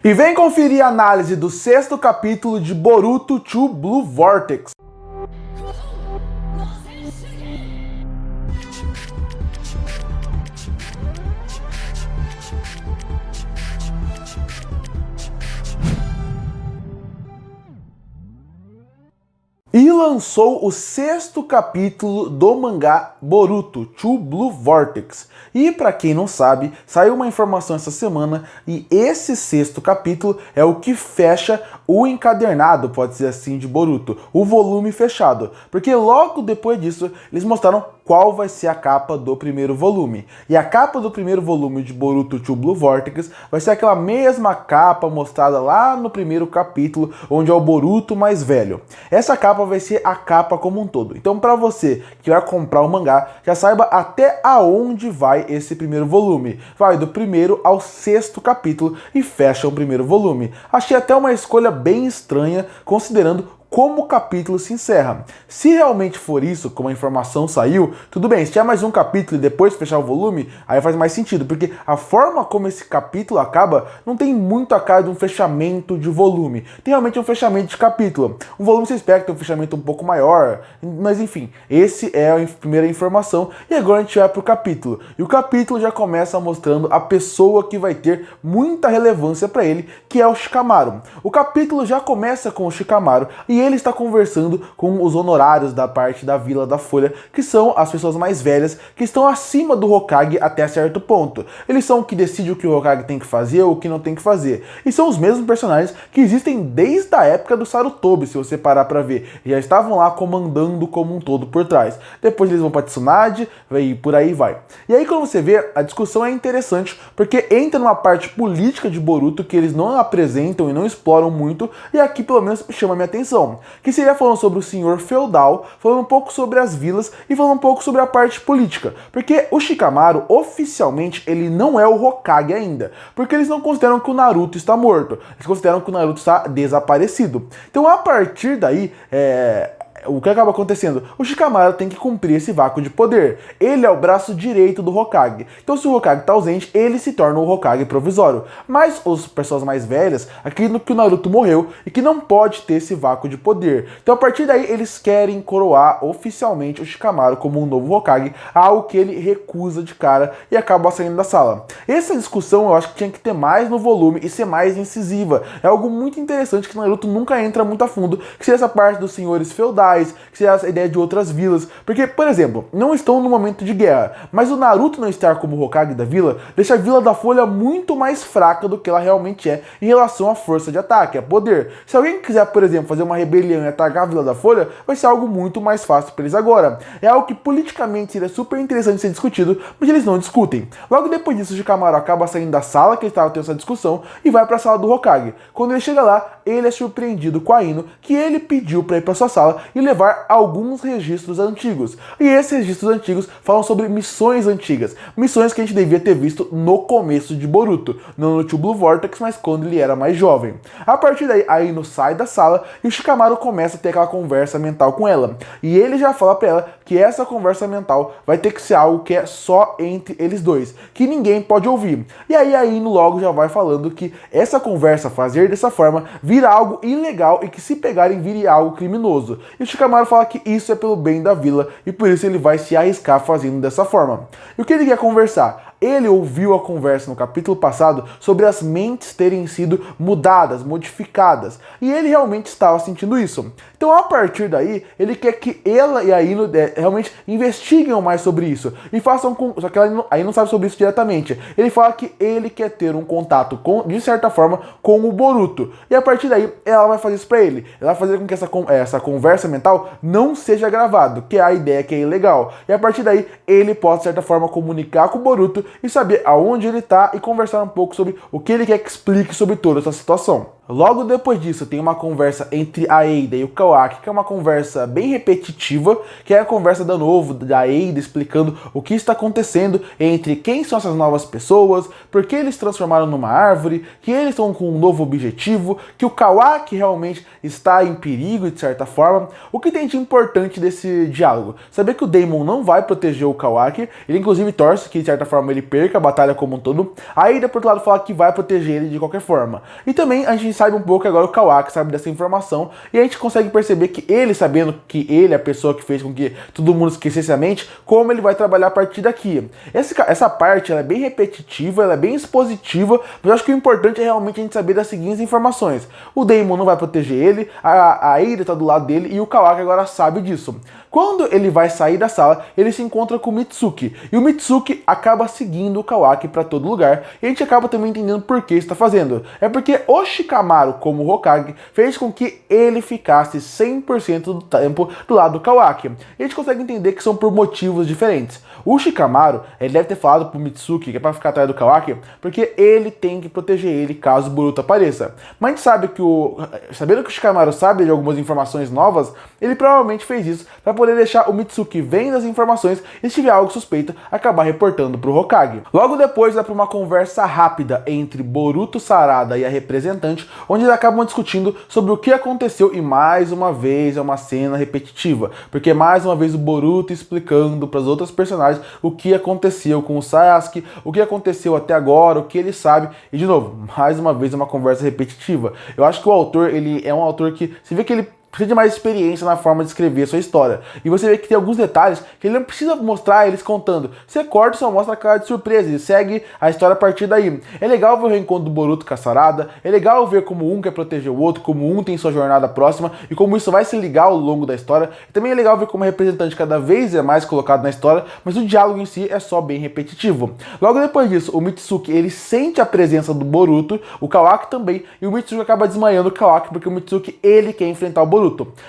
E vem conferir a análise do 6º capítulo de Boruto to Blue Vortex. E lançou o 6º capítulo do mangá Boruto to Blue Vortex. E para quem não sabe, saiu uma informação essa semana e esse 6º capítulo é o que fecha o encadernado, pode ser assim, de Boruto, o volume fechado. Porque logo depois disso, eles mostraram qual vai ser a capa do primeiro volume. E a capa do primeiro volume de Boruto to Blue Vortex vai ser aquela mesma capa mostrada lá no primeiro capítulo, onde é o Boruto mais velho. Essa capa vai ser a capa como um todo. Então, para você que vai comprar o mangá, já saiba até aonde vai esse primeiro volume. Vai do primeiro ao 6º capítulo e fecha o primeiro volume. Achei até uma escolha bem estranha, considerando como o capítulo se encerra. Se realmente for isso, como a informação saiu, tudo bem, se tiver mais um capítulo e depois fechar o volume, aí faz mais sentido, porque a forma como esse capítulo acaba não tem muito a cara de um fechamento de volume, tem realmente um fechamento de capítulo. Um volume você espera que tenha um fechamento um pouco maior, mas enfim, esse é a primeira informação, e agora a gente vai pro capítulo. E o capítulo já começa mostrando a pessoa que vai ter muita relevância para ele, que é o Shikamaru. O capítulo já começa com o Shikamaru, e ele está conversando com os honorários da parte da Vila da Folha, que são as pessoas mais velhas, que estão acima do Hokage até certo ponto. Eles são o que decide o que o Hokage tem que fazer ou o que não tem que fazer. E são os mesmos personagens que existem desde a época do Sarutobi, se você parar pra ver. Já estavam lá comandando como um todo por trás. Depois eles vão pra Tsunade e por aí vai. E aí quando você vê, a discussão é interessante, porque entra numa parte política de Boruto que eles não apresentam e não exploram muito, e aqui pelo menos chama a minha atenção. Que seria falando sobre o senhor feudal, falando um pouco sobre as vilas e falando um pouco sobre a parte política. Porque o Shikamaru, oficialmente, ele não é o Hokage ainda. Porque eles não consideram que o Naruto está morto. Eles consideram que o Naruto está desaparecido. Então, a partir daí, o que acaba acontecendo? O Shikamaru tem que cumprir esse vácuo de poder. Ele é o braço direito do Hokage. Então se o Hokage está ausente, ele se torna o Hokage provisório. Mas as pessoas mais velhas acreditam que o Naruto morreu e que não pode ter esse vácuo de poder. Então a partir daí eles querem coroar oficialmente o Shikamaru como um novo Hokage, algo que ele recusa de cara e acaba saindo da sala. Essa discussão eu acho que tinha que ter mais no volume e ser mais incisiva. É algo muito interessante que o Naruto nunca entra muito a fundo, que seria essa parte dos senhores feudais, que seria essa ideia de outras vilas. Porque, por exemplo, não estão no momento de guerra, mas o Naruto não estar como Hokage da vila deixa a Vila da Folha muito mais fraca do que ela realmente é em relação à força de ataque, a poder. Se alguém quiser, por exemplo, fazer uma rebelião e atacar a Vila da Folha, vai ser algo muito mais fácil para eles agora. É algo que politicamente seria super interessante ser discutido, mas eles não discutem. Logo depois disso, o Shikamaru acaba saindo da sala que ele estava tendo essa discussão e vai para a sala do Hokage. Quando ele chega lá, ele é surpreendido com a Ino, que ele pediu para ir para sua sala e levar alguns registros antigos. E esses registros antigos falam sobre missões antigas, missões que a gente devia ter visto no começo de Boruto, não no To Blue Vortex, mas quando ele era mais jovem. A partir daí, a Ino sai da sala e o Shikamaru começa a ter aquela conversa mental com ela. E ele já fala para ela que essa conversa mental vai ter que ser algo que é só entre eles dois, que ninguém pode ouvir. E aí a Ino logo já vai falando que essa conversa, fazer dessa forma, vira algo ilegal e que se pegarem vire algo criminoso. E o Shikamaru fala que isso é pelo bem da vila e por isso ele vai se arriscar fazendo dessa forma. E o que ele quer conversar? Ele ouviu a conversa no capítulo passado sobre as mentes terem sido mudadas, modificadas, e ele realmente estava sentindo isso. Então a partir daí, ele quer que ela e a Ino realmente investiguem mais sobre isso, e façam com... Só que ela não sabe sobre isso diretamente. Ele fala que ele quer ter um contato, de certa forma, com o Boruto, e a partir daí, ela vai fazer isso pra ele. Ela vai fazer com que essa conversa mental não seja gravado, que é a ideia que é ilegal. E a partir daí, ele pode, de certa forma, comunicar com o Boruto e saber aonde ele tá e conversar um pouco sobre o que ele quer que explique sobre toda essa situação. Logo depois disso, tem uma conversa entre a Eida e o Kawaki, que é uma conversa bem repetitiva, que é a conversa da Eida explicando o que está acontecendo entre quem são essas novas pessoas, por que eles se transformaram numa árvore, que eles estão com um novo objetivo, que o Kawaki realmente está em perigo de certa forma. O que tem de importante desse diálogo? Saber que o Daemon não vai proteger o Kawaki, ele inclusive torce que de certa forma ele perca a batalha como um todo. A Eida, por outro lado, fala que vai proteger ele de qualquer forma. E também a gente sabe um pouco agora, o Kawaki sabe dessa informação, e a gente consegue perceber que ele, sabendo que ele é a pessoa que fez com que todo mundo esquecesse a mente, como ele vai trabalhar a partir daqui. Essa parte ela é bem repetitiva, ela é bem expositiva, mas eu acho que o importante é realmente a gente saber das seguintes informações. O Daemon não vai proteger ele, a Eida está do lado dele, e o Kawaki agora sabe disso. Quando ele vai sair da sala, ele se encontra com o Mitsuki, e o Mitsuki acaba seguindo o Kawaki para todo lugar, e a gente acaba também entendendo por que está fazendo. É porque o Shikamaru, como Hokage, fez com que ele ficasse 100% do tempo do lado do Kawaki. E a gente consegue entender que são por motivos diferentes. O Shikamaru, ele deve ter falado pro Mitsuki que é para ficar atrás do Kawaki, porque ele tem que proteger ele caso o Boruto apareça. Mas a gente sabe que sabendo que o Shikamaru sabe de algumas informações novas, ele provavelmente fez isso para poder deixar o Mitsuki vendo as informações e se tiver algo suspeito, acabar reportando pro Hokage. Logo depois dá para uma conversa rápida entre Boruto, Sarada e a representante, onde eles acabam discutindo sobre o que aconteceu, e mais uma vez é uma cena repetitiva, porque mais uma vez o Boruto explicando para as outras personagens o que aconteceu com o Sasuke, o que aconteceu até agora, o que ele sabe, e de novo, mais uma vez é uma conversa repetitiva. Eu acho que o autor, ele é um autor que, se vê que ele precisa de mais experiência na forma de escrever a sua história. E você vê que tem alguns detalhes que ele não precisa mostrar eles contando. Você corta e só mostra a cara de surpresa e segue a história a partir daí. É legal ver o reencontro do Boruto com a Sarada, é legal ver como um quer proteger o outro, como um tem sua jornada próxima e como isso vai se ligar ao longo da história. E também é legal ver como o representante cada vez é mais colocado na história, mas o diálogo em si é só bem repetitivo. Logo depois disso, o Mitsuki, ele sente a presença do Boruto, o Kawaki também, e o Mitsuki acaba desmaiando o Kawaki porque o Mitsuki, ele quer enfrentar o Boruto.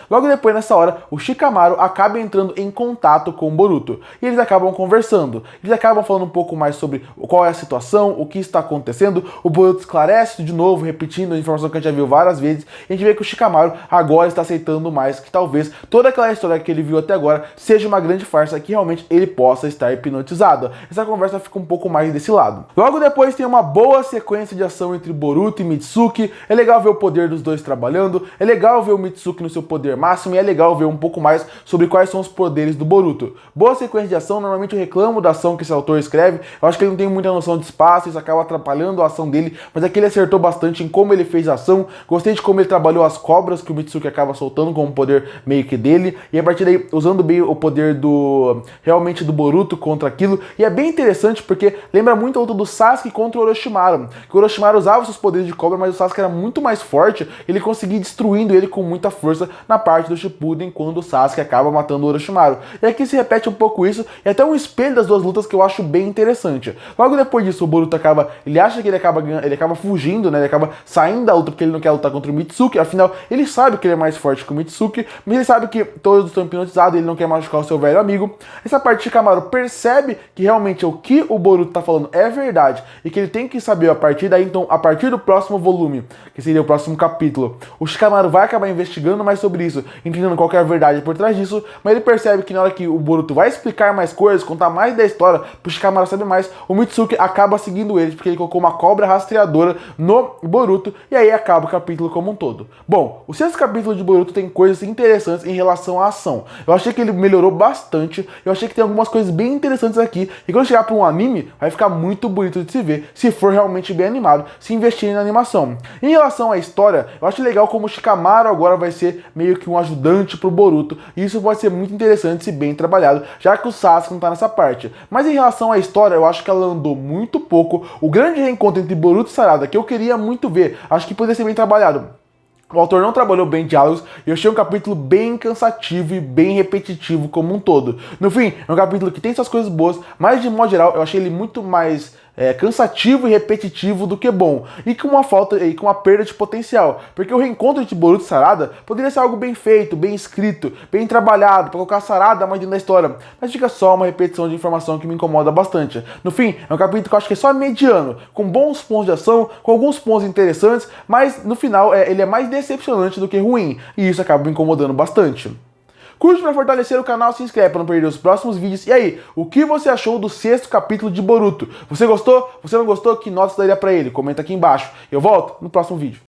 Logo depois, nessa hora, o Shikamaru acaba entrando em contato com o Boruto. E eles acabam conversando. Eles acabam falando um pouco mais sobre qual é a situação, o que está acontecendo. O Boruto esclarece de novo, repetindo a informação que a gente já viu várias vezes. E a gente vê que o Shikamaru agora está aceitando mais que talvez toda aquela história que ele viu até agora seja uma grande farsa, que realmente ele possa estar hipnotizado. Essa conversa fica um pouco mais desse lado. Logo depois tem uma boa sequência de ação entre Boruto e Mitsuki. É legal ver o poder dos dois trabalhando. É legal ver o Mitsuki no seu poder máximo, e é legal ver um pouco mais sobre quais são os poderes do Boruto. Boa sequência de ação, normalmente eu reclamo da ação que esse autor escreve, eu acho que ele não tem muita noção de espaço, isso acaba atrapalhando a ação dele, mas aqui ele acertou bastante em como ele fez a ação, gostei de como ele trabalhou as cobras que o Mitsuki acaba soltando como poder meio que dele, e a partir daí, usando bem o poder realmente do Boruto contra aquilo, e é bem interessante porque lembra muito a luta do Sasuke contra o Orochimaru, que o Orochimaru usava seus poderes de cobra, mas o Sasuke era muito mais forte, ele conseguia ir destruindo ele com muita força na parte do Shippuden, quando o Sasuke acaba matando o Orochimaru. E aqui se repete um pouco isso, e até um espelho das duas lutas que eu acho bem interessante. Logo depois disso, o Boruto ele acha que ele acaba fugindo, né? Ele acaba saindo da luta porque ele não quer lutar contra o Mitsuki, afinal, ele sabe que ele é mais forte que o Mitsuki, mas ele sabe que todos estão hipnotizados, ele não quer machucar o seu velho amigo. Essa parte de Shikamaru percebe que realmente o que o Boruto tá falando é verdade, e que ele tem que saber a partir daí, então, a partir do próximo volume, que seria o próximo capítulo, o Shikamaru vai acabar investigando mais sobre isso, entendendo qual que é a verdade por trás disso, mas ele percebe que na hora que o Boruto vai explicar mais coisas, contar mais da história, pro Shikamaru saber mais, o Mitsuki acaba seguindo ele, porque ele colocou uma cobra rastreadora no Boruto, e aí acaba o capítulo como um todo. Bom, o sexto capítulo de Boruto tem coisas interessantes em relação à ação. Eu achei que ele melhorou bastante, eu achei que tem algumas coisas bem interessantes aqui, e quando chegar para um anime, vai ficar muito bonito de se ver, se for realmente bem animado, se investir na animação. Em relação à história, eu acho legal como o Shikamaru agora vai ser meio que um ajudante pro Boruto, e isso pode ser muito interessante se bem trabalhado, já que o Sasuke não tá nessa parte. Mas em relação à história, eu acho que ela andou muito pouco. O grande reencontro entre Boruto e Sarada, que eu queria muito ver, acho que poderia ser bem trabalhado. O autor não trabalhou bem diálogos, e eu achei um capítulo bem cansativo e bem repetitivo como um todo. No fim, é um capítulo que tem suas coisas boas, mas de modo geral eu achei ele muito mais cansativo e repetitivo do que bom, e com uma falta e com uma perda de potencial, porque o reencontro de Boruto e Sarada poderia ser algo bem feito, bem escrito, bem trabalhado, para colocar a Sarada mais dentro da história, mas fica só uma repetição de informação que me incomoda bastante. No fim, é um capítulo que eu acho que é só mediano, com bons pontos de ação, com alguns pontos interessantes, mas no final ele é mais decepcionante do que ruim, e isso acaba me incomodando bastante. Curte para fortalecer o canal, se inscreve para não perder os próximos vídeos. E aí, o que você achou do 6º capítulo de Boruto? Você gostou? Você não gostou? Que nota você daria para ele? Comenta aqui embaixo. Eu volto no próximo vídeo.